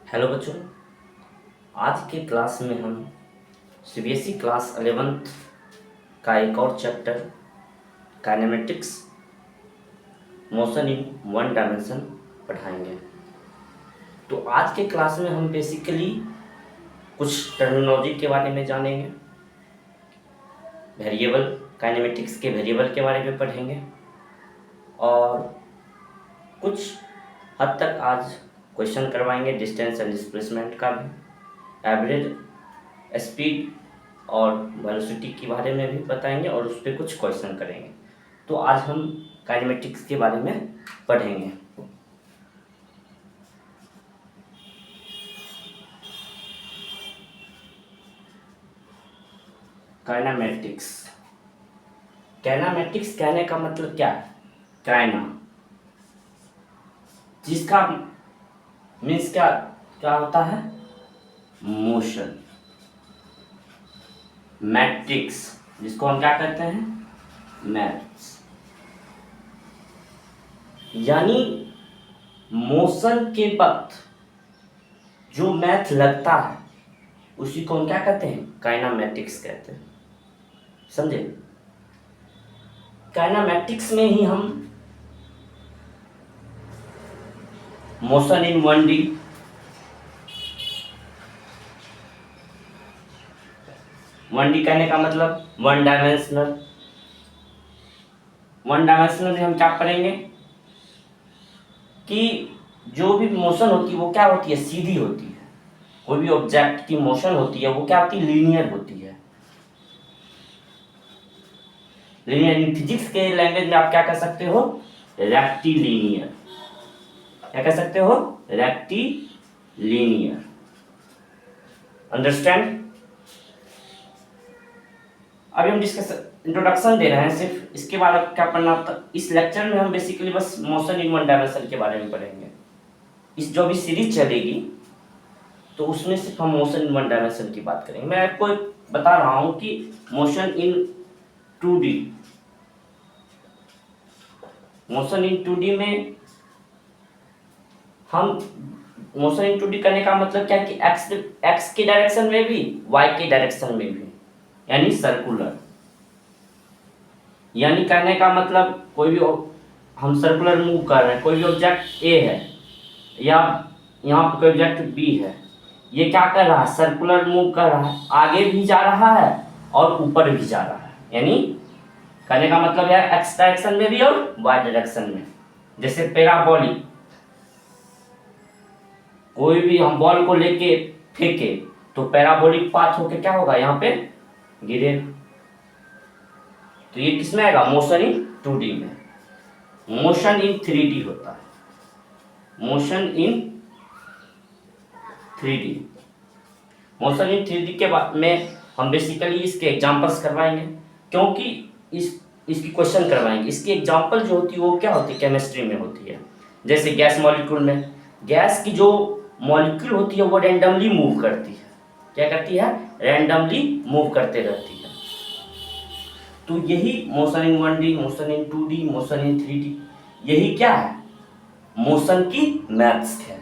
Hello बच्चों, आज के क्लास में हम सीबीएसई क्लास 11th का एक और chapter kinematics motion in one dimension पढ़ाएंगे। तो आज के क्लास में हम बेसिकली कुछ टर्मिनोलॉजी के बारे में जानेंगे, वेरिएबल काइनेमेटिक्स के वेरिएबल के बारे में पढ़ेंगे और कुछ हद तक आज क्वेश्चन करवाएंगे डिस्टेंस एंड डिस्प्लेसमेंट का भी, एवरेज स्पीड और वेलोसिटी के बारे में भी बताएंगे और उस पर कुछ क्वेश्चन करेंगे। तो आज हम काइनेमेटिक्स के बारे में पढ़ेंगे। काइनेमेटिक्स काइनेमेटिक्स कहने का मतलब क्या है? काइना, जिसका मीन्स क्या क्या होता है? मोशन। मैट्रिक्स, जिसको हम क्या कहते हैं? मैथ्स। यानी मोशन के वक्त जो मैथ लगता है उसी को हम क्या कहते हैं? काइनेमेटिक्स कहते हैं। समझे? काइनेमेटिक्स में ही हम मोशन इन 1D, कहने का मतलब वन डायमेंशनल में हम क्या पढ़ेंगे कि जो भी मोशन होती है वो क्या होती है? सीधी होती है। कोई भी ऑब्जेक्ट की मोशन होती है वो क्या होती है? लीनियर होती है। लीनियर इन फिजिक्स के लैंग्वेज में आप क्या कह सकते हो? रेक्टिलिनियर। क्या कह सकते हो? रेक्टिलिनियर। अंडरस्टैंड? अभी हम डिस्कस इंट्रोडक्शन दे रहे हैं, सिर्फ इसके बारे में क्या पढ़ना था। इस लेक्चर में हम बेसिकली बस मोशन इन वन डायमेंशन के बारे में पढ़ेंगे। इस जो भी सीरीज चलेगी तो उसमें सिर्फ हम मोशन इन वन डायमेंशन की बात करेंगे। मैं आपको बता रहा हूं कि motion in 2D, motion in 2D में हम मोशन इन 2D करने का मतलब क्या है कि एक्स के डायरेक्शन में भी वाई के डायरेक्शन में भी, यानी सर्कुलर। यानी कहने का मतलब कोई भी हम सर्कुलर मूव कर रहे हैं, कोई भी ऑब्जेक्ट ए है या यहाँ पर कोई ऑब्जेक्ट बी है, ये क्या कर रहा है? सर्कुलर मूव कर रहा है, आगे भी जा रहा है और ऊपर भी जा रहा है। यानी कहने का मतलब है एक्स डायरेक्शन में भी और वाई डायरेक्शन में। जैसे पैराबोलिक, कोई भी हम बॉल को लेके फेंके तो पैराबोलिक पाथ होके क्या होगा? यहाँ पे गिरे। तो ये किसमें आएगा? मोशन इन 2D में। मोशन इन 3D होता है। Motion in 3D, motion in 3D के बाद में हम बेसिकली इसके एग्जांपल्स करवाएंगे, क्योंकि इसकी क्वेश्चन करवाएंगे। इसकी एग्जांपल जो होती है वो क्या होती है? केमिस्ट्री में होती है। जैसे गैस मॉलिक्यूल में, गैस की जो मॉलिक्यूल होती है वो रैंडमली मूव करती है। क्या करती है? रैंडमली मूव करते रहती है। तो यही motion in 1D, motion in 2D, motion in 3D, यही क्या है? मोशन की मैथ्स है।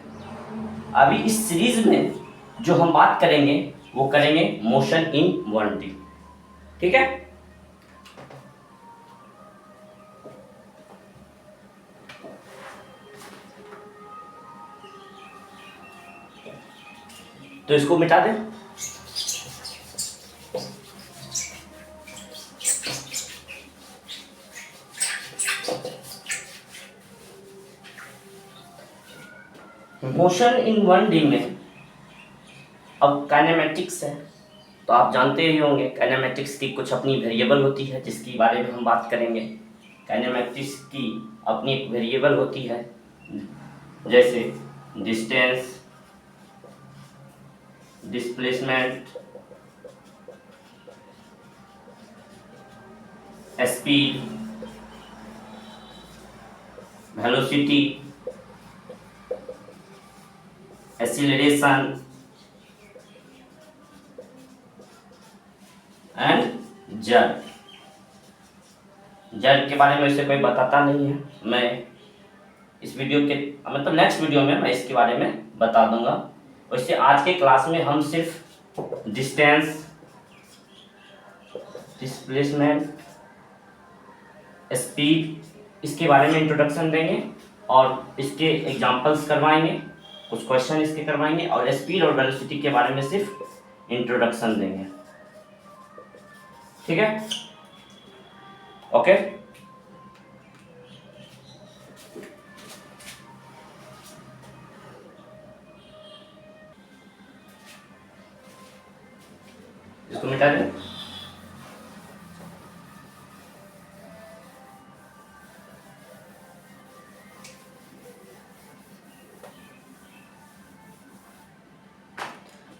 अभी इस सीरीज में जो हम बात करेंगे वो करेंगे मोशन इन 1D। ठीक है? तो इसको मिटा दें। मोशन इन 1D में अब काइनेमेटिक्स है तो आप जानते ही होंगे काइनेमेटिक्स की कुछ अपनी वेरिएबल होती है जिसके बारे में हम बात करेंगे। काइनेमेटिक्स की अपनी एक वेरिएबल होती है, जैसे distance, displacement, speed, velocity, acceleration and जड़। जड़ के बारे में वैसे कोई बताता नहीं है, मैं इस वीडियो के मतलब नेक्स्ट वीडियो में मैं इसके बारे में बता दूंगा। वैसे आज के क्लास में हम सिर्फ डिस्टेंस, डिस्प्लेसमेंट, स्पीड इसके बारे में इंट्रोडक्शन देंगे और इसके एग्जांपल्स करवाएंगे, कुछ क्वेश्चन इसके करवाएंगे और स्पीड और वेलोसिटी के बारे में सिर्फ इंट्रोडक्शन देंगे। ठीक है, ओके। इसको मिटा दें।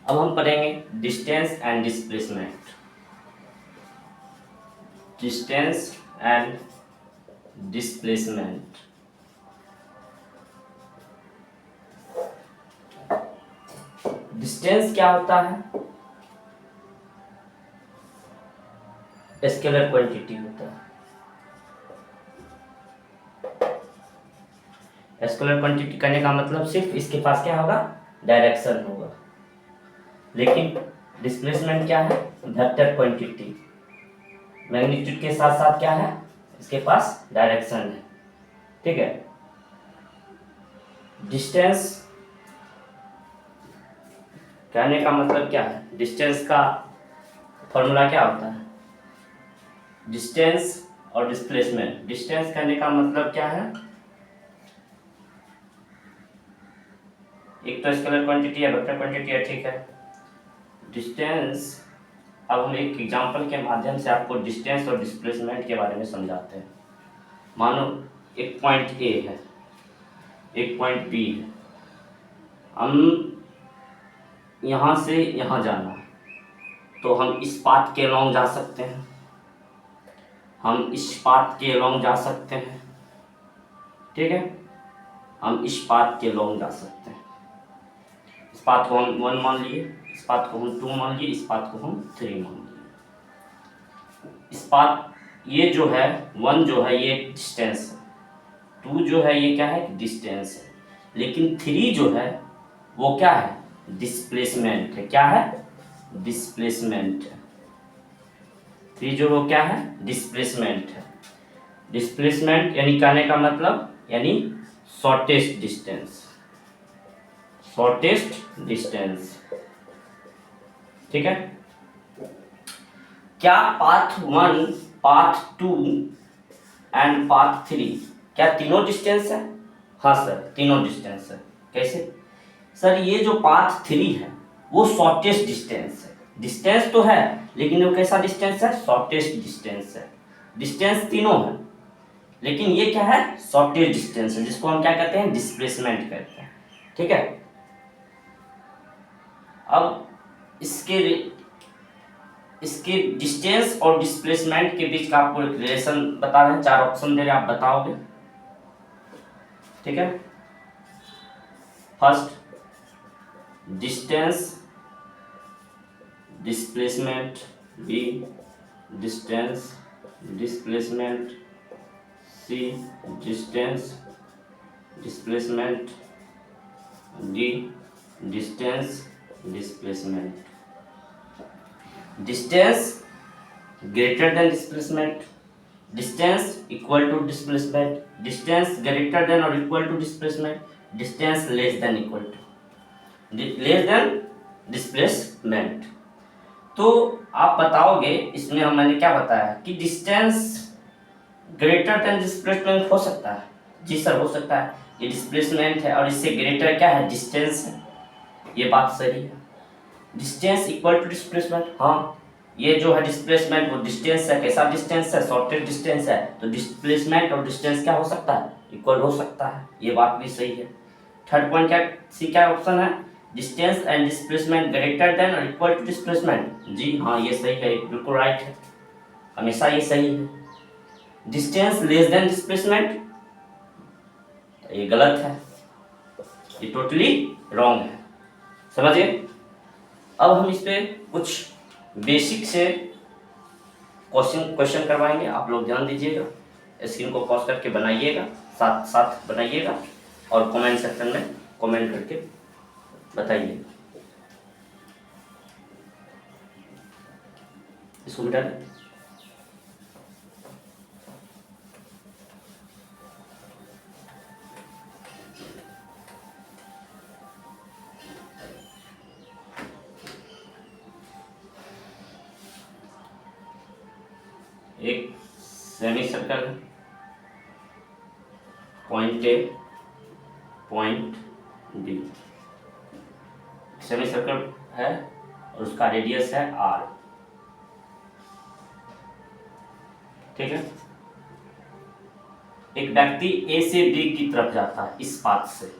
अब हम पढ़ेंगे distance and displacement. Distance and displacement. Distance क्या होता है? स्केलर क्वांटिटी होता है। स्केलर क्वांटिटी करने का मतलब सिर्फ इसके पास क्या होगा? डायरेक्शन होगा। लेकिन डिस्प्लेसमेंट क्या है? Vector quantity. मैग्नीट्यूड के साथ साथ क्या है? इसके पास डायरेक्शन है। ठीक है। डिस्टेंस कहने का मतलब क्या है? डिस्टेंस का फॉर्मूला क्या होता है? डिस्टेंस और डिस्प्लेसमेंट। डिस्टेंस कहने का मतलब क्या है? एक तो स्केलर क्वांटिटी है, वेक्टर क्वांटिटी है, ठीक है। डिस्टेंस, अब हम एक एग्जांपल के माध्यम से आपको डिस्टेंस और डिस्प्लेसमेंट के बारे में समझाते हैं। मानो एक पॉइंट ए है, एक पॉइंट बी है, हम यहाँ से यहाँ जाना है, तो हम इस पाथ के अलोंग जा सकते हैं, हम इस पाथ के अलोंग जा सकते हैं। ठीक है, हम इस पाथ के अलोंग जा सकते हैं। इस पाथ को हम 1 मान लिए, इस पाथ को हम 2 मान लिए, इस पाथ को हम 3 मान लिए। इस पाथ, ये जो है 1 जो है ये डिस्टेंस है, 2 जो है ये क्या है? डिस्टेंस है। लेकिन 3 जो है वो क्या है? डिस्प्लेसमेंट है। क्या है? डिस्प्लेसमेंट है। 3 जो वो क्या है? डिस्प्लेसमेंट है। डिस्प्लेसमेंट यानी कहने का मतलब यानी शॉर्टेस्ट डिस्टेंस, शॉर्टेस्ट डिस्टेंस। ठीक है। क्या पाथ 1, पाथ 2 एंड पाथ 3 क्या तीनों डिस्टेंस है? हाँ सर, तीनों डिस्टेंस है। कैसे सर? ये जो पाथ 3 है वो शॉर्टेस्ट डिस्टेंस है। डिस्टेंस तो है लेकिन वो कैसा डिस्टेंस है? शॉर्टेस्ट डिस्टेंस है। डिस्टेंस तीनों है लेकिन ये क्या है? शॉर्टेस्ट डिस्टेंस है, जिसको हम क्या कहते हैं? डिस्प्लेसमेंट कहते हैं। ठीक है। अब इसके डिस्टेंस और डिस्प्लेसमेंट के बीच का आपको एक रिलेशन बता रहे हैं। 4 ऑप्शन दे रहे हैं, आप बताओगे। ठीक है। First, distance, displacement. B, distance, displacement. C, distance, displacement. D, distance, displacement. Distance greater than displacement, distance equal to displacement, distance greater than और equal to displacement, distance less than equal to, less than displacement. तो आप बताओगे इसमें मैंने क्या बताया कि distance greater than displacement हो सकता है। जी सर हो सकता है, ये डिस्प्लेसमेंट है और इससे ग्रेटर क्या है? डिस्टेंस है। ये बात सही है। डिस्टेंस इक्वल टू डिस्प्लेसमेंट, हाँ ये जो है डिस्प्लेसमेंट वो डिस्टेंस है। कैसा डिस्टेंस है? शॉर्टेस्ट डिस्टेंस है। तो डिस्प्लेसमेंट और डिस्टेंस क्या हो सकता है? इक्वल हो सकता है। ये बात भी सही है। थर्ड पॉइंट क्या, सी क्या ऑप्शन है? Distance and displacement greater than और इक्वल टू डिस्प्लेसमेंट। जी हाँ ये सही है, बिल्कुल राइट है, हमेशा ये सही है। डिस्टेंस लेस देन डिस्प्लेसमेंट, ये गलत है, ये टोटली रॉन्ग है। समझिए। अब हम इस पे कुछ बेसिक से क्वेश्चन करवाएंगे, आप लोग ध्यान दीजिएगा, स्क्रीन को पॉज करके बनाइएगा, साथ साथ बनाइएगा और कमेंट सेक्शन में कमेंट करके बताइए। इसको मिटा दें। एक सेमी सर्कल है, point A point B, semicircle है और उसका रेडियस है आर। ठीक है, एक व्यक्ति ए से बी की तरफ जाता है इस पाथ से,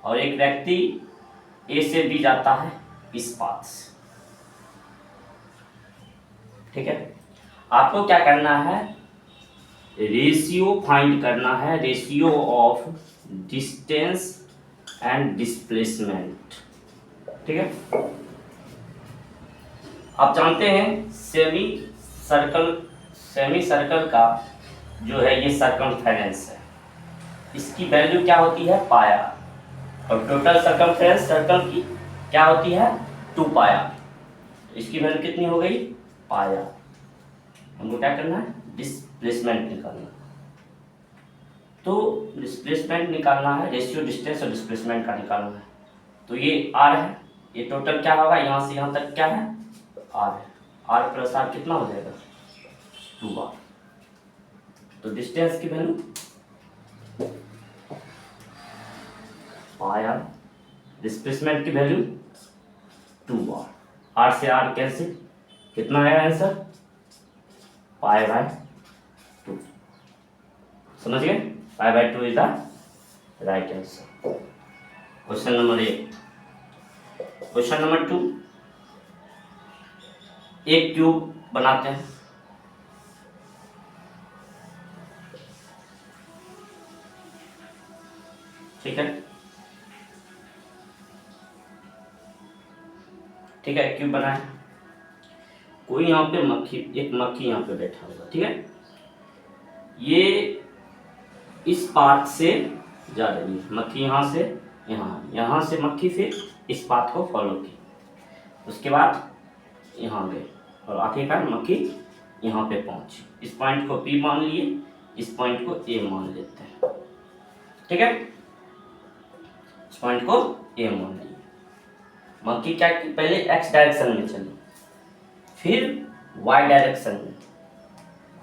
और एक व्यक्ति ए से बी जाता है इस पाथ से। ठीक है, आपको क्या करना है, रेशियो फाइंड करना है, ratio of distance and displacement. ठीक है, आप जानते हैं सेमी सर्कल का जो है ये सर्कमफेरेंस है, इसकी वैल्यू क्या होती है, पाया, और टोटल सर्कमफेरेंस सर्कल की क्या होती है, 2 पाया। इसकी वैल्यू कितनी हो गई, पाया। हमको क्या करना है, डिस्प्लेसमेंट निकालना। तो डिस्प्लेसमेंट निकालना है, रेशियो डिस्टेंस और डिस्प्लेसमेंट का निकालना है। तो ये आर है, ये टोटल क्या होगा, यहाँ से यहाँ तक क्या है, आर है। आर प्लस आर कितना हो जाएगा, 2r। तो डिस्टेंस की वैल्यू पाया, डिस्प्लेसमेंट की वैल्यू 2r। आर से आर कैंसिल, कितना आएगा आंसर, पाई बाय 2। समझ गए, pi by 2 is the right answer. Question number 1। Question number 2, एक क्यूब बनाते हैं। ठीक है, ठीक है, क्यूब बनाए, कोई यहाँ पे एक मक्खी यहाँ पे बैठा होगा। ठीक है, ये इस पाथ से जा रही है, मक्खी यहाँ से यहाँ से मक्खी फिर इस पाथ को फॉलो की, उसके बाद यहाँ गए और आखिरकार मक्खी यहाँ पे पहुंची। इस पॉइंट को P मान लिए, इस पॉइंट को A मान लेते हैं। ठीक है, इस पॉइंट को A मान लिए। मक्खी क्या की, पहले x डायरेक्शन में चली, फिर y डायरेक्शन में,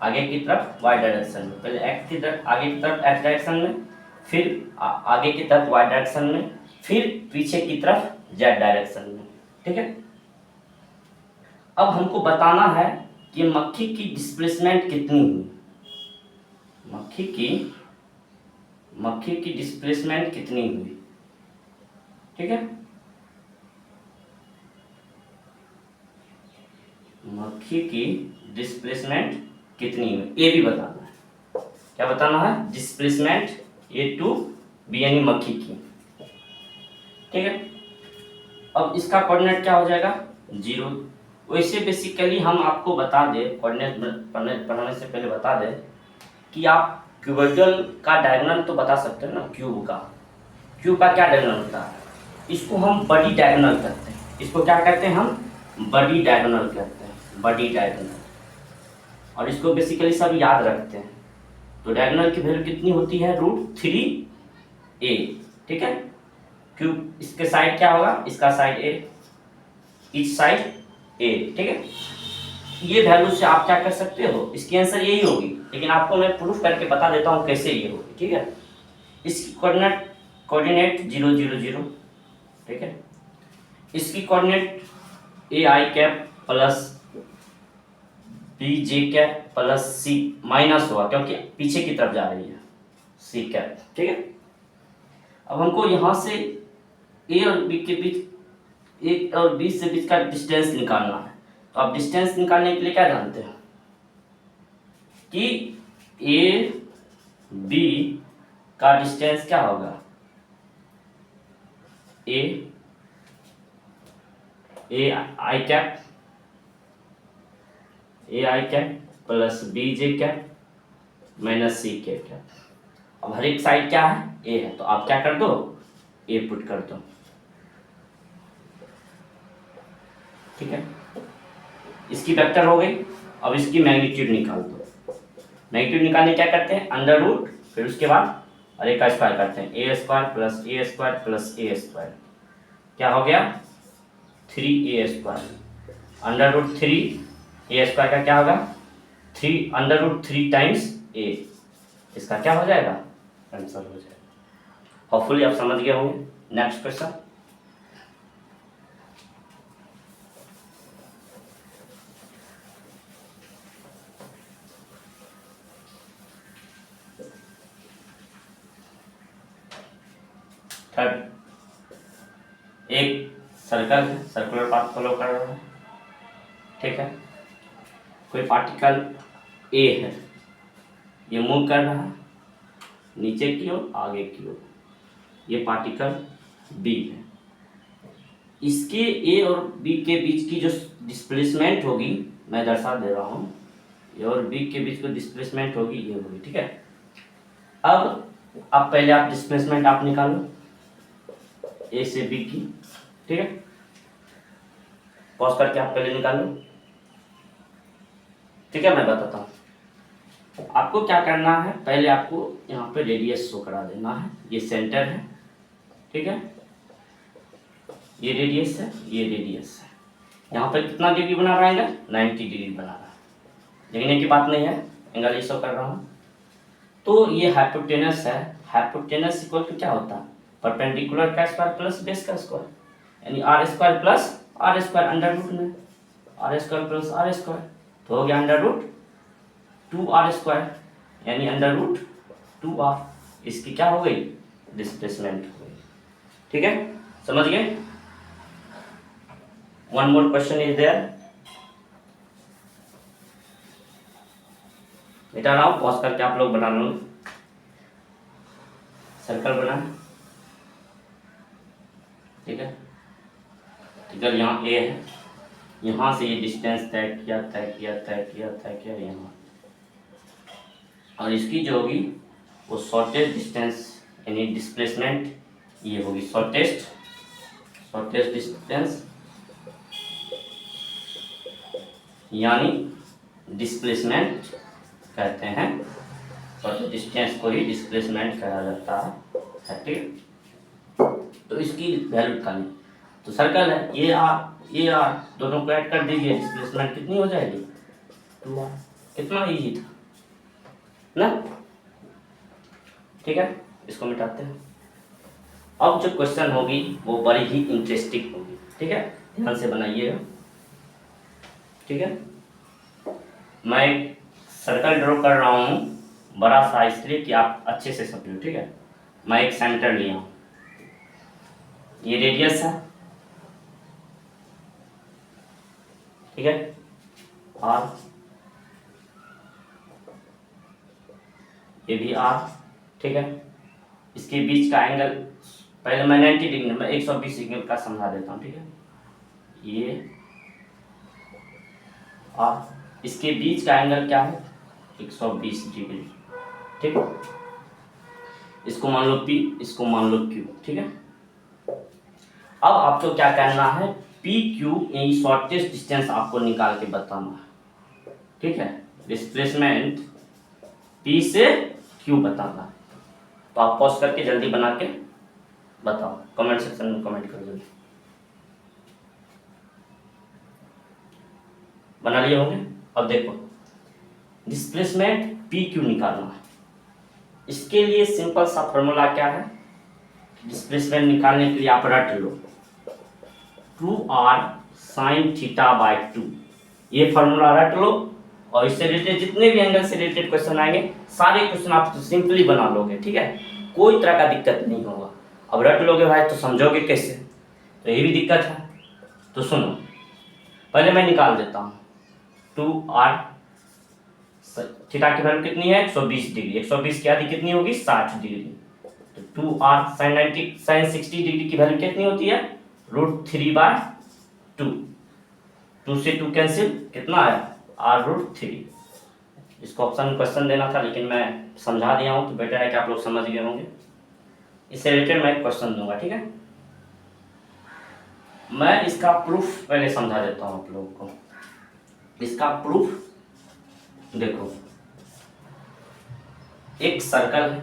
आगे की तरफ y डायरेक्शन में, पहले x की तरफ, आगे की तरफ x डायरेक्शन में, फिर आगे की तरफ y डायरेक्शन में, फिर पीछे की तरफ z डायरेक्शन में। ठीक है, अब हमको बताना है कि मक्खी की डिस्प्लेसमेंट कितनी हुई, मक्खी की डिस्प्लेसमेंट कितनी हुई। ठीक है, मक्खी की डिस्प्लेसमेंट कितनी हुई, ए भी बताना है। क्या बताना है, डिस्प्लेसमेंट ए टू बी यानी मक्खी की। ठीक है, अब इसका कोऑर्डिनेट क्या हो जाएगा, 0। वैसे बेसिकली हम आपको बता दें, कोऑर्डिनेट पढ़ाने से पहले बता दें कि आप क्यूबोइडल का डायगोनल तो बता सकते हैं ना, क्यूब का क्या डायगोनल होता है, इसको हम बड़ी डायगोनल कहते हैं। इसको क्या कहते हैं, हम बड़ी डायगोनल कहते हैं, बड़ी डायगोनल। और इसको बेसिकली सब याद रखते हैं। तो डायगोनल की वैल्यू कितनी होती है, √3a। ठीक है, क्यूब इसके साइड क्या होगा, इसका side a, etch side a। ठीक है, ये वैल्यू से आप क्या कर सकते हो, इसकी आंसर यही होगी, लेकिन आपको मैं प्रूफ करके बता देता हूँ कैसे ये होगी। ठीक है, इसकी कोऑर्डिनेट 0 0 0। ठीक है, इसकी coordinate ai cap plus bj cap plus c minus होगा, क्योंकि पीछे की तरफ जा रही है, c कैप। ठीक है, अब हमको यहाँ से a और b के बीच, a और b से बीच का डिस्टेंस निकालना है। तो आप डिस्टेंस निकालने के लिए क्या जानते हैं कि a b का डिस्टेंस क्या होगा, a I cap plus bj cap minus c cap. अब हर एक साइड क्या है, a है, तो आप क्या कर दो, a पुट कर दो। ठीक है, इसकी वेक्टर हो गई। अब इसकी मैग्नीट्यूड निकाल दो। मैग्नीट्यूड निकालने क्या करते हैं, अंडर रूट, फिर उसके बाद अरे का स्क्वायर करते हैं, ए स्क्वायर प्लस ए स्क्वायर प्लस ए स्क्वायर, क्या हो गया 3a स्क्वायर। अंडर रूट 3 ए स्क्वायर का क्या होगा 3 अंडर रूट 3 टाइम्स ए, इसका क्या हो जाएगा आंसर हो जाएगा। होपफुली आप समझ गए होंगे। नेक्स्ट क्वेश्चन, थर्ड, एक सर्कल है, सर्कुलर पाथ फॉलो कर रहा है, ठीक है। कोई पार्टिकल ए है, ये मूव कर रहा है नीचे की ओर आगे की ओर, ये पार्टिकल बी है। इसके ए और बी के बीच की जो डिस्प्लेसमेंट होगी, मैं दर्शा दे रहा हूँ, ए और बी के बीच को डिस्प्लेसमेंट होगी ये होगी, ठीक है। अब पहले आप डिस्प्लेसमेंट आप निकालो ए से बी की, ठीक है। पॉज करके आप पहले निकालो, ठीक है, मैं बताता हूँ। आपको क्या करना है, पहले आपको यहाँ पे रेडियस शो करा देना है, ये सेंटर है, ठीक है, ये रेडियस है, ये रेडियस है। यहाँ पर कितना डिग्री बना रहा है, 90 डिग्री बना रहा है, देखने की बात नहीं है, एंगल शो कर रहा हूँ। तो ये हाइपोटेनस है, हाइपोटेनस इक्वल टू क्या होता है, परपेंडिकुलर का स्क्वायर प्लस बेस का स्क्वायर, यानी R square plus are square under root में R square plus are square, तो हो गया अंडर रूट 2r स्क्वायर, यानी अंडर रूट 2r। इसकी क्या हो गई डिस्प्लेसमेंट हो गई, ठीक है, समझ गए। One more question is there, बेटा रहा हूँ, पॉज करके आप लोग बना लो। सर्कल बना, ठीक है, फिगर यहाँ ए है, यहाँ से ये डिस्टेंस तय किया तय किया तय किया तय किया यहाँ, और इसकी जो होगी वो शॉर्टेस्ट डिस्टेंस यानी डिस्प्लेसमेंट ये होगी, शॉर्टेस्ट डिस्टेंस यानी डिस्प्लेसमेंट कहते हैं, शॉर्टेस्ट डिस्टेंस को ही डिस्प्लेसमेंट कहा जाता है, ठीक। तो इसकी वैल्यू निकालनी, तो सर्कल है ये आर दोनों को ऐड कर दीजिए, डिस्प्लेसमेंट कितनी हो जाएगी 2r, कितना इजी था ना, ठीक है। इसको मिटाते हैं। अब जो क्वेश्चन होगी वो बड़ी ही इंटरेस्टिंग होगी, ठीक है, ध्यान से बनाइएगा, ठीक है। मैं सर्कल ड्रॉ कर रहा हूँ बड़ा सा, इसलिए कि आप अच्छे से समझो, ठीक है। मैं एक सेंटर लिया हूँ, ये रेडियस है, ठीक है, आर, ये भी आर, ठीक है। इसके बीच का एंगल पहले मैं 90 डिग्री में 120 डिग्री का समझा देता हूँ, ठीक है, ये आर, इसके बीच का एंगल क्या है 120 डिग्री, ठीक है। इसको मान लो P, इसको मान लो Q, ठीक है। अब आपको क्या करना है, PQ यानी शॉर्टेस्ट डिस्टेंस आपको निकाल के बताना है, ठीक है। डिस्प्लेसमेंट P से Q बताना, तो आप पॉज करके जल्दी बना के बताओ, कमेंट सेक्शन में कमेंट करो जल्दी। बना लिए होंगे। अब देखो डिस्प्लेसमेंट PQ निकालना है, इसके लिए सिंपल सा फॉर्मूला क्या है, डिस्प्लेसमेंट निकालने के लिए आप रट लो 2r sin θ/2, ये फॉर्मूला रट लो, और इससे रिलेटेड जितने भी एंगल से रिलेटेड क्वेश्चन आएंगे सारे क्वेश्चन आप सिंपली बना लोगे, ठीक है, कोई तरह का दिक्कत नहीं होगा। अब रट लोगे भाई तो समझोगे कैसे, तो ये भी दिक्कत है। तो सुनो, पहले मैं निकाल देता हूँ 2r, थीटा की वैल्यू कितनी है 120 डिग्री, 120 की आधी कितनी होगी 60 डिग्री, तो 2r sin 60 डिग्री की वैल्यू कितनी होती है √3/2, 2 से 2 कैंसिल, कितना है r√3। इसको ऑप्शन में क्वेश्चन देना था लेकिन मैं समझा दिया हूँ, तो बेटर है कि आप लोग समझ गए होंगे। इससे रिलेटेड मैं एक क्वेश्चन दूंगा, ठीक है। मैं इसका प्रूफ पहले समझा देता हूँ आप लोगों को। इसका प्रूफ देखो, एक सर्कल है,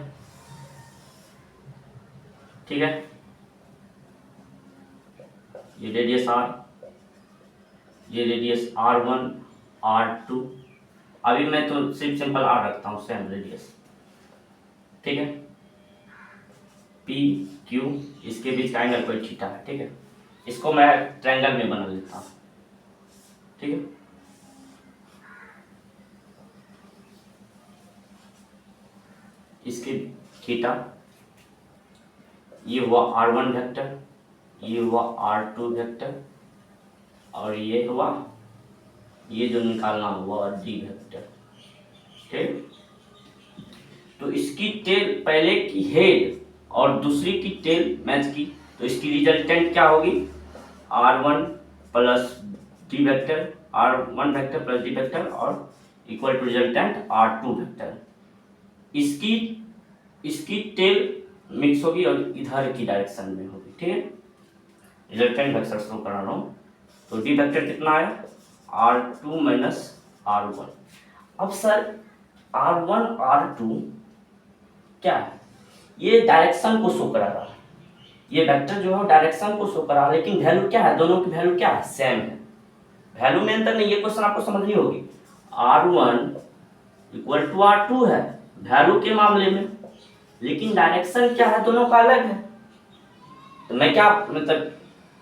ठीक है, ये रेडियस r, ये रेडियस r1 r2, अभी मैं तो सिर्फ सिंपल r रखता हूँ, सेम रेडियस, ठीक है, p q, इसके बीच का एंगल कोई थीटा है, ठीक है, इसको मैं ट्रायंगल में बना लेता हूँ, ठीक है, इसके थीटा, ये हुआ r1 वेक्टर, ये हुआ r2 वेक्टर, और ये हुआ, ये जो निकालना हुआ d वेक्टर, ठीक। तो इसकी टेल पहले की हेड और दूसरी की टेल मैच की, तो इसकी रिजल्टेंट क्या होगी, r1 plus d vector, r1 vector plus d vector, और equal to resultant r2 vector. इसकी टेल मिक्स होगी और इधर की डायरेक्शन में होगी, ठीक है। रिजल्टेंट वेक्टर शो करा रहा हूँ, तो डी वेक्टर कितना आया, r2 माइनस r1। अब सर r1 r2 क्या है, ये डायरेक्शन को शो करा रहा है, ये वेक्टर जो है डायरेक्शन को शो करा रहा है, लेकिन वैल्यू क्या है, दोनों की वैल्यू क्या है, सेम है, वैल्यू में अंतर नहीं, ये क्वेश्चन आपको समझनी होगी। r1 इक्वल टू r2 है वैल्यू के मामले में, लेकिन डायरेक्शन क्या है, दोनों का अलग है। तो मैं क्या मतलब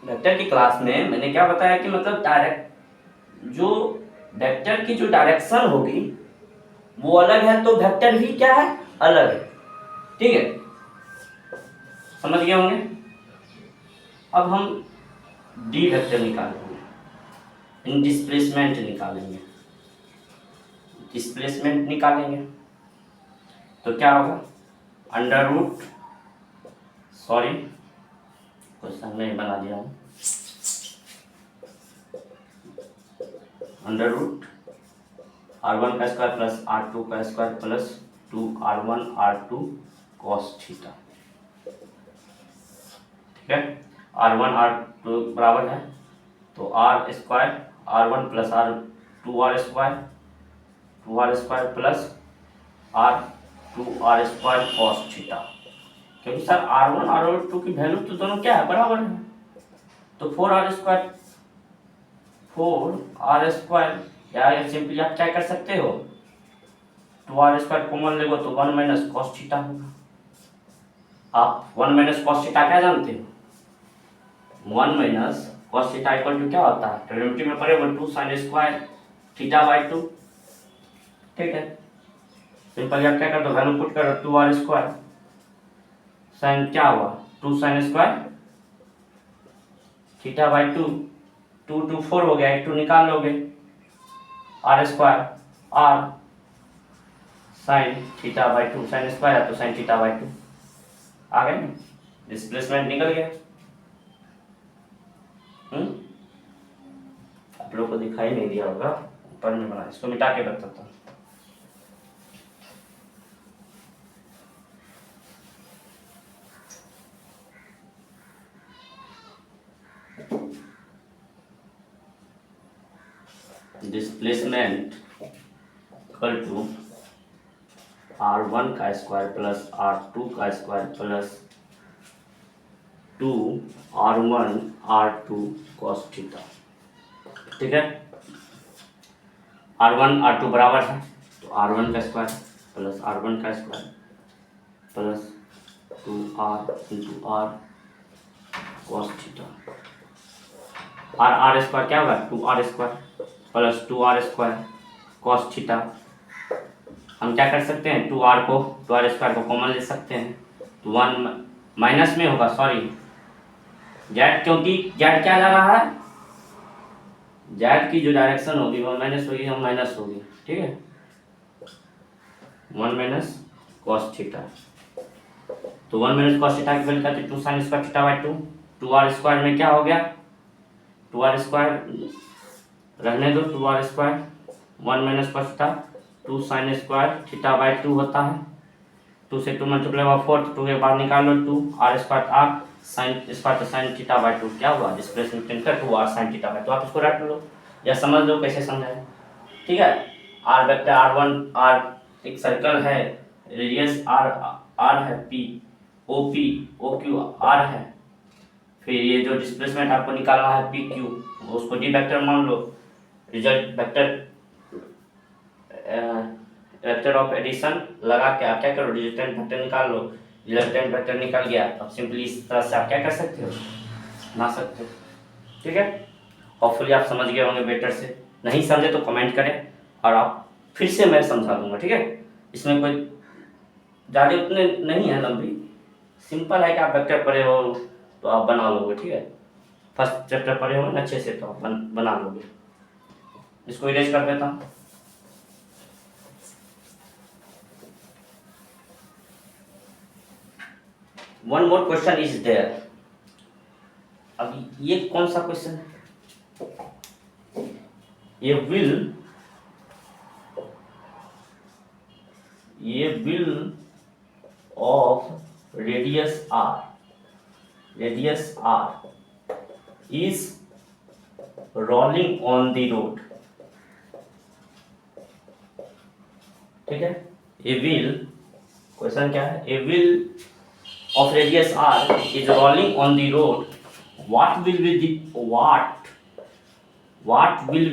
वेक्टर की क्लास में मैंने क्या बताया कि मतलब डायरेक्ट जो वेक्टर की जो डायरेक्शन होगी वो अलग है, तो वेक्टर भी क्या है, अलग है, ठीक है, समझ गए होंगे। अब हम डी वेक्टर निकालेंगे, डिस्प्लेसमेंट निकालेंगे, डिस्प्लेसमेंट निकालेंगे तो क्या होगा, अंडर रूट, सॉरी क्वेश्चन में बना दिया हूँ, अंडर रूट r1 का स्क्वायर प्लस r2 का square plus 2r1 r2 cos theta, ठीक है, r1 r2 बराबर है, तो r square r1 plus r2 square 2r square plus r2 square cos theta, क्योंकि सर r1 r2 की वैल्यू तो दोनों क्या है, बराबर है, तो 4r स्क्वायर, यार सिंपली आप क्या कर सकते हो, 2r स्क्वायर कॉमन लेगो तो 1 माइनस cos थीटा होगा। आप 1 माइनस cos थीटा क्या जानते हो, 1 minus cos theta equal to क्या होता है, डेरिवेटिव में पड़ेगा 2 sin स्क्वायर थीटा बाय 2, ठीक है, सिंपली आप क्या कर दो, वैल्यू पुट करो 2r स्क्वायर sin क्या हुआ, 2 sin स्क्वायर थीटा बाय 2, 2 2 4 हो गया, एक 2 निकाल लोगे, r square r sin theta by 2, sin square है तो sin थीटा बाय 2 आ गए, डिस्प्लेसमेंट निकल गया। आप लोगों को दिखाई नहीं दिया होगा, ऊपर में बना, इसको मिटा के बताता हूँ। डिस्प्लेसमेंट इक्वल टू r1 का स्क्वायर प्लस r2 का square plus 2r1 r2 cos theta, ठीक है, r1 r2 बराबर है, तो r1 का स्क्वायर प्लस r1 का square plus 2r into r cos theta, r square क्या होगा, 2r square plus 2r square cos theta, हम क्या कर सकते हैं, 2r स्क्वायर को कॉमन ले सकते हैं, तो 1 माइनस में होगा, सॉरी जेड, क्योंकि जेड क्या जा रहा है, जेड की जो डायरेक्शन होगी वो माइनस होगी, हम माइनस होगी, ठीक है, 1 माइनस cos थीटा, तो 1 माइनस cos थीटा की वैल्यू करते 2 sin square theta by 2, 2r square में क्या हो गया, 2r स्क्वायर रहने दो, 2r square 1 minus cos theta 2 sin square theta by 2 होता है, 2 से 2 मल्टीप्लाई हुआ 4, तो 2 के बाद निकाल लो 2r square r sin square तो sin थीटा बाय 2 क्या हुआ, डिस्प्लेसमेंट का 2r sin थीटा बाय 2, आप इसको रट लो या समझ लो कैसे समझाए, ठीक है। आर वेक्टर R1 आर एक सर्कल है, रेडियस आर है, P O P O Q R है। फिर ये जो डिस्प्लेसमेंट आपको निकालना है पी क्यू, उसको डी वेक्टर मान लो। रिजल्ट वेक्टर ऑफ एडिशन लगा के आप क्या करो, रिजल्टेंट वेक्टर निकाल लो। रिजल्टेंट वेक्टर निकल गया, अब सिंपली इस तरह से आप क्या कर सकते हो, बना सकते हो। ठीक है, होपफुली आप समझ गए होंगे बेटर से। नहीं समझे तो कमेंट करें और आप फिर से मैं समझा दूंगा। ठीक है, इसमें कोई ज़्यादा उतने नहीं है लंबी, सिंपल है कि आप वेक्टर पढ़े हो तो आप बना लोगे। ठीक है, फर्स्ट चैप्टर पढ़े हो ना अच्छे से तो आप बना लोगे। इसको इरेज कर देता हूँ। One more question is there. अब ये कौन सा क्वेश्चन है, ये wheel of radius r is rolling on the road. ठीक है, ए व्हील, क्वेश्चन क्या है, a wheel of radius r is rolling on the road, what will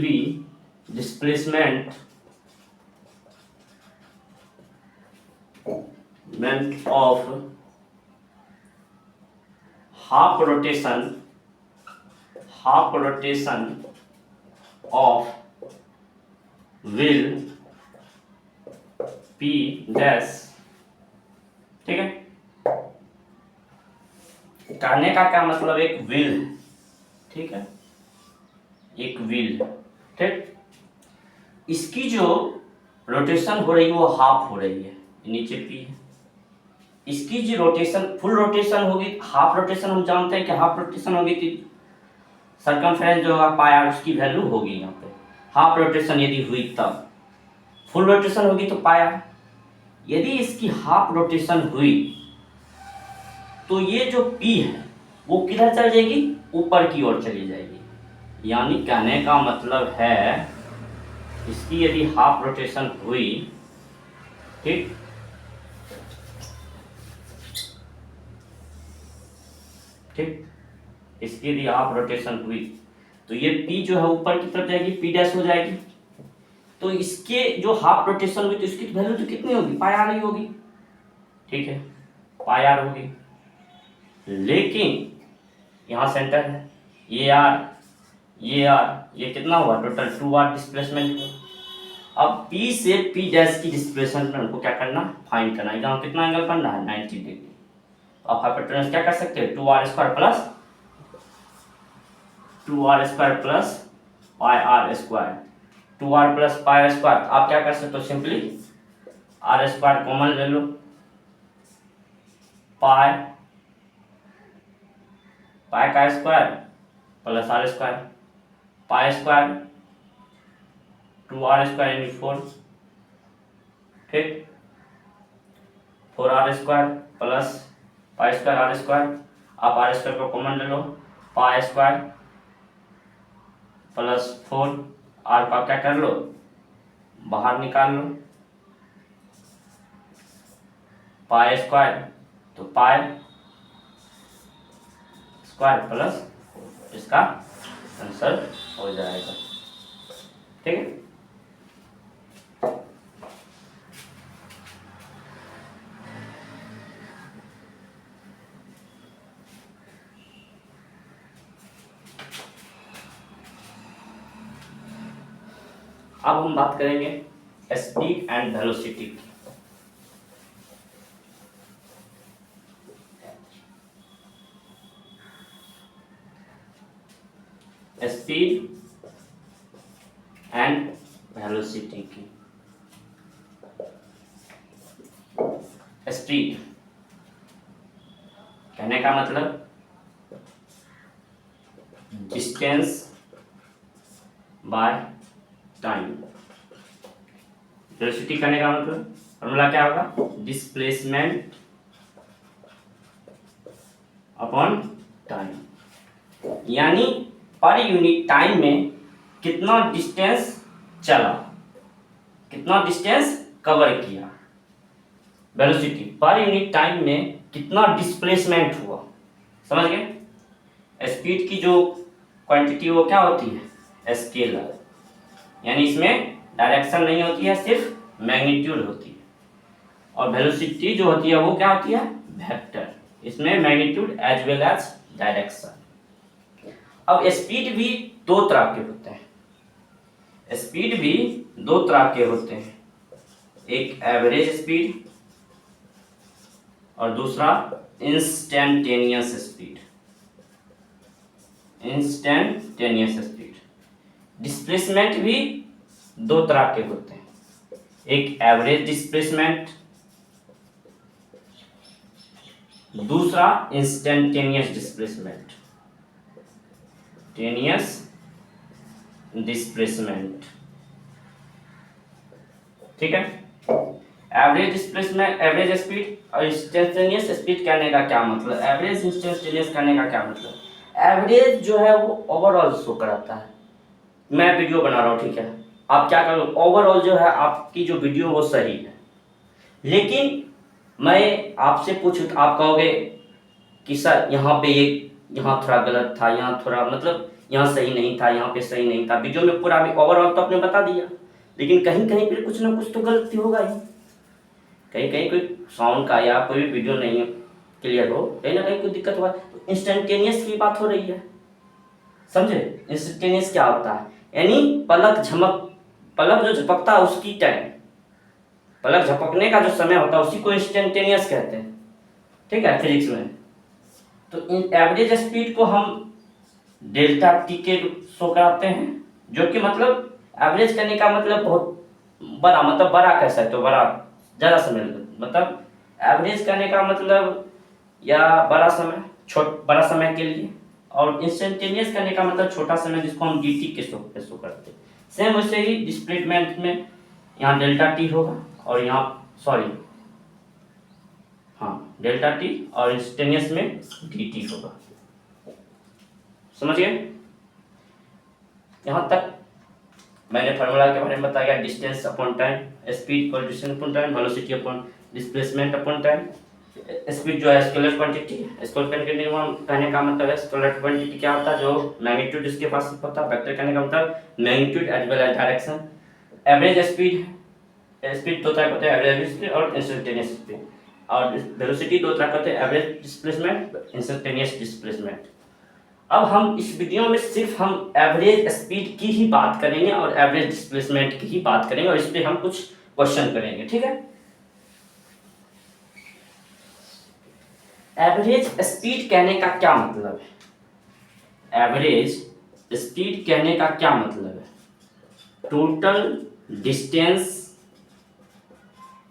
be displacement of half rotation of wheel p dash। ठीक है, कहने का क्या मतलब, एक व्हील, ठीक है, एक व्हील, ठीक, इसकी जो रोटेशन हो रही है वो हाफ हो रही है, नीचे पी है। इसकी जो रोटेशन फुल रोटेशन होगी, हाफ रोटेशन हम जानते हैं कि हाफ रोटेशन होगी तो सर्कमफेरेंस जो होगा पाया उसकी वैल्यू होगी यहाँ पे। हाफ रोटेशन यदि हुई तब, फुल रोटेशन होगी तो पाया। यदि इसकी हाफ रोटेशन हुई तो ये जो P है वो किधर चल जाएगी, ऊपर की ओर चली जाएगी। यानी कहने का मतलब है इसकी यदि हाफ रोटेशन हुई, ठीक, इसकी यदि हाफ रोटेशन हुई तो ये P जो है ऊपर की तरफ जाएगी, P डैश हो जाएगी। तो इसके जो हाफ रोटेशन हुई तो इसकी वैल्यू तो कितनी होगी, पाई आर ही होगी। ठीक है, पाई आर होगी। लेकिन यहाँ सेंटर है, ये कितना हुआ टोटल 2r डिस्प्लेसमेंट हुआ। अब P से P डैश की डिस्प्लेसमेंट में हमको क्या करना, फाइंड करना है। यहाँ कितना एंगल बन रहा है, 90 डिग्री। आप हाइपोटेनस क्या कर सकते हैं, 2r square plus pi r square, 2r plus pi square. आप क्या कर सकते हो, सिंपली r स्क्वायर कॉमन ले लो, पाई का square plus are square, pi square 2r square यानी 4, ठीक, 4r square plus pi square r square. आप आर स्क्वायर को कॉमन ले लो, पाई स्क्वायर प्लस 4, आर का क्या कर लो, बाहर निकाल लो, पाई स्क्वायर तो पाई स्क्वायर प्लस इसका आंसर हो जाएगा। ठीक है, अब हम बात करेंगे स्पीड एंड वेलोसिटी की। स्पीड एंड वेलोसिटी की। स्पीड कहने का मतलब डिस्टेंस बाय टाइम। वेलोसिटी करने का मतलब फॉर्मूला क्या होगा, डिस्प्लेसमेंट अपॉन टाइम। यानी पर यूनिट टाइम में कितना डिस्टेंस चला, कितना डिस्टेंस कवर किया, वेलोसिटी पर यूनिट टाइम में कितना डिस्प्लेसमेंट हुआ। समझ गए। स्पीड की जो क्वांटिटी वो क्या होती है, स्केलर, यानी इसमें डायरेक्शन नहीं होती है, सिर्फ मैग्नीट्यूड होती है। और वेलोसिटी जो होती है वो क्या होती है, वेक्टर, इसमें magnitude as well as direction. अब स्पीड भी दो तरह के होते हैं, स्पीड भी दो तरह के होते हैं, एक एवरेज स्पीड और दूसरा instantaneous speed. Instantaneous speed, displacement भी दो तरह के होते हैं, एक एवरेज डिस्प्लेसमेंट, दूसरा इंस्टेंटेनियस डिस्प्लेसमेंट। टेनियस डिस्प्लेसमेंट, ठीक है। एवरेज डिस्प्लेसमेंट, एवरेज स्पीड और इंस्टेंटेनियस स्पीड कहने का क्या मतलब, एवरेज इंस्टेंटेनियस कहने का क्या मतलब, एवरेज जो है वो ओवरऑल शो कराता है। मैं वीडियो बना रहा हूँ, ठीक है, आप क्या करो, ओवरऑल जो है आपकी जो वीडियो वो सही है, लेकिन मैं आपसे पूछूं तो आप कहोगे कि सर यहाँ पे ये, यहाँ थोड़ा गलत था, यहाँ थोड़ा मतलब यहाँ सही नहीं था, यहाँ पे सही नहीं था। वीडियो में पूरा भी ओवरऑल तो आपने बता दिया, लेकिन कहीं कहीं पे कुछ ना कुछ तो गलती होगा ही, कहीं कहीं कोई साउंड का या कोई भी वीडियो नहीं क्लियर हो, कहीं ना कहीं कोई दिक्कत हुआ। तो इंस्टेंटेनियस की बात हो रही है, समझे। इंस्टेंटेनियस क्या होता है, यानी पलक झमक, पलक जो झपकता है उसकी टाइम, पलक झपकने का जो समय होता है उसी को इंस्टेंटेनियस कहते हैं, ठीक है, फिजिक्स में। तो एवरेज स्पीड को हम डेल्टा टी के शो कराते हैं, जो कि मतलब एवरेज करने का मतलब बहुत बड़ा, मतलब बड़ा कह सकते हो, बड़ा ज़्यादा समय, मतलब एवरेज करने का मतलब या बड़ा समय, बड़ा समय के लिए, और इंस्टेंटेनियस करने का मतलब छोटा समय, जिसको हम डी टी के शो करते हैं। सेम वैसे ही डिस्प्लेसमेंट में यहाँ डेल्टा टी होगा और यहाँ सॉरी हाँ डेल्टा टी, और इंस्टेंटेनियस में डी टी होगा। समझ गए। यहाँ तक मैंने फार्मूला के बारे में बताया, distance upon time, speed equal distance upon time, velocity upon displacement upon time. Speed जो है स्केलर क्वांटिटी है, स्केलर क्वांटिटी कहने का मतलब है, स्केलर क्वांटिटी क्या होता है, जो मैग्नीट्यूड इसके पास होता है, वेक्टर कहने का मतलब magnitude as well as direction. Average speed, speed दो तरह होते हैं, एवरेज स्पीड और इंस्टेंटेनियस स्पीड, और वेलोसिटी दो तरह होते हैं, एवरेज डिस्प्लेसमेंट, इंस्टेंटेनियस डिस्प्लेसमेंट। अब हम इस वीडियो में सिर्फ हम एवरेज स्पीड की ही बात करेंगे और एवरेज डिस्प्लेसमेंट की ही बात करेंगे, और इस पे हम कुछ क्वेश्चन करेंगे, ठीक है। एवरेज स्पीड कहने का क्या मतलब है, एवरेज स्पीड कहने का क्या मतलब है, total distance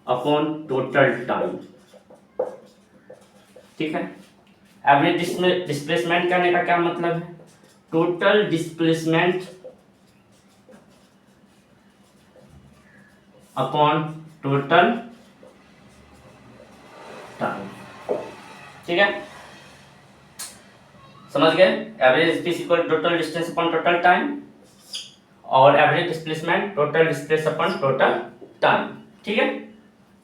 upon total time, ठीक है। एवरेज डिस्प्लेसमेंट करने का क्या मतलब है, total displacement upon total time, ठीक है। समझ गए। Average speed equal total distance upon total time, और average displacement total displace upon total time, ठीक है।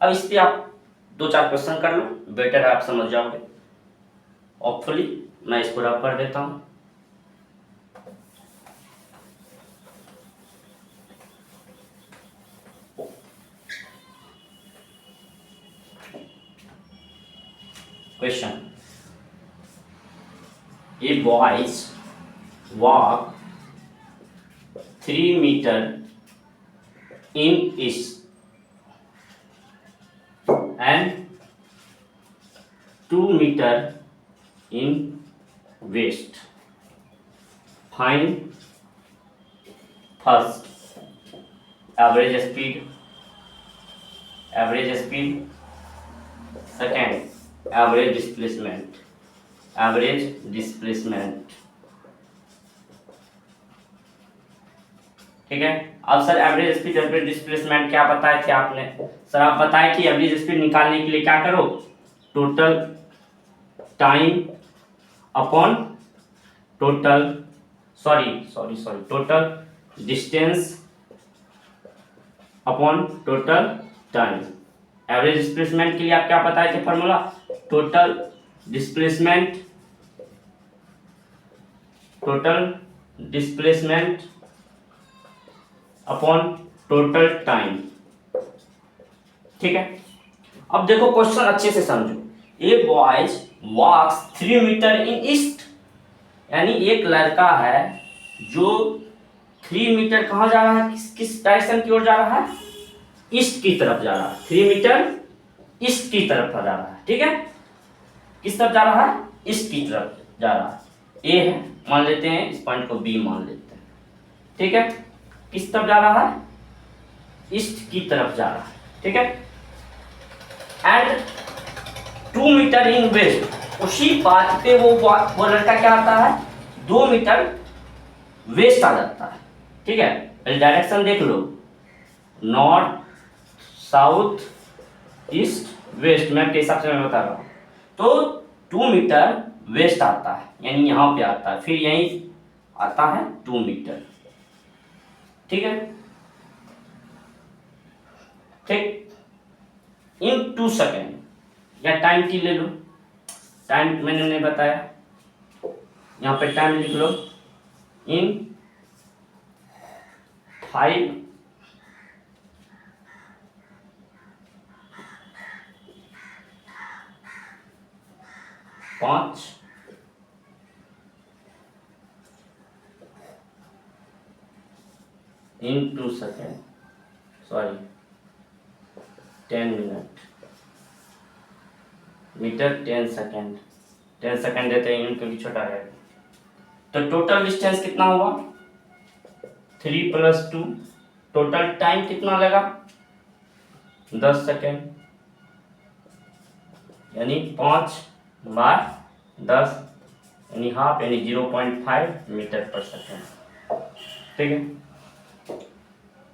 अब इस पे आप दो चार क्वेश्चन कर लो, बेटर है, आप समझ जाओगे। होपफुली मैं इसको रब कर देता हूं। Question, A boys walk 3 meter in east and 2 meter in west. Find first average speed, second average displacement, ठीक है। अब sir average speed average displacement क्या बताए थे आपने, सर आप बताए कि एवरेज स्पीड निकालने के लिए क्या करो, total time upon total total distance upon total time. Average displacement के लिए आप क्या बताए थे formula, total displacement upon total time. ठीक है, अब देखो क्वेश्चन अच्छे से समझो। ए बॉयज वॉक्स 3 मीटर इन ईस्ट, यानी एक लड़का है जो 3 मीटर कहाँ जा रहा है, किस डायरेक्शन की ओर जा रहा है, ईस्ट की तरफ जा रहा है। 3 मीटर ईस्ट की तरफ जा रहा है। ठीक है, किस तरफ जा रहा है, ईस्ट की तरफ जा रहा है। ए है, मान लेते हैं इस पॉइंट को बी मान लेते हैं। ठीक है, किस तरफ जा रहा है, ईस्ट की तरफ जा रहा है। ठीक है, एंड 2 मीटर इन वेस्ट, उसी बात पे वो लड़का क्या आता है, 2 मीटर वेस्ट आ जाता है। ठीक है, डायरेक्शन देख लो, north south east west, map के हिसाब से मैं बता रहा हूँ। तो 2 मीटर वेस्ट आता है, यानी यहाँ पे आता है, फिर यहीं आता है 2 मीटर। ठीक है, ठीक, इन 2 सेकेंड, या टाइम की ले लो, टाइम मैंने नहीं बताया, यहाँ पे टाइम लिख लो, in 5 in 2 second, sorry 10 minute, metre 10 second, 10 second देते हैं क्योंकि छोटा है। तो टोटल डिस्टेंस कितना हुआ, 3 + 2, टोटल टाइम कितना लगा, 10 सेकेंड, यानी 5/10, यानी हाफ, यानी 0.5 मीटर पर सेकेंड। ठीक है,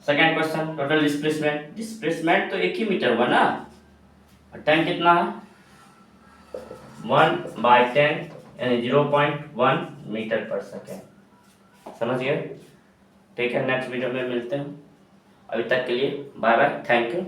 सेकेंड क्वेश्चन, टोटल डिस्प्लेसमेंट तो 1 ही मीटर हुआ ना, और टाइम कितना है, 1/10, यानी 0.1 मीटर पर सेकेंड। समझ गए? ठीक है, नेक्स्ट वीडियो में मिलते हैं। अभी तक के लिए बाय बाय, थैंक यू।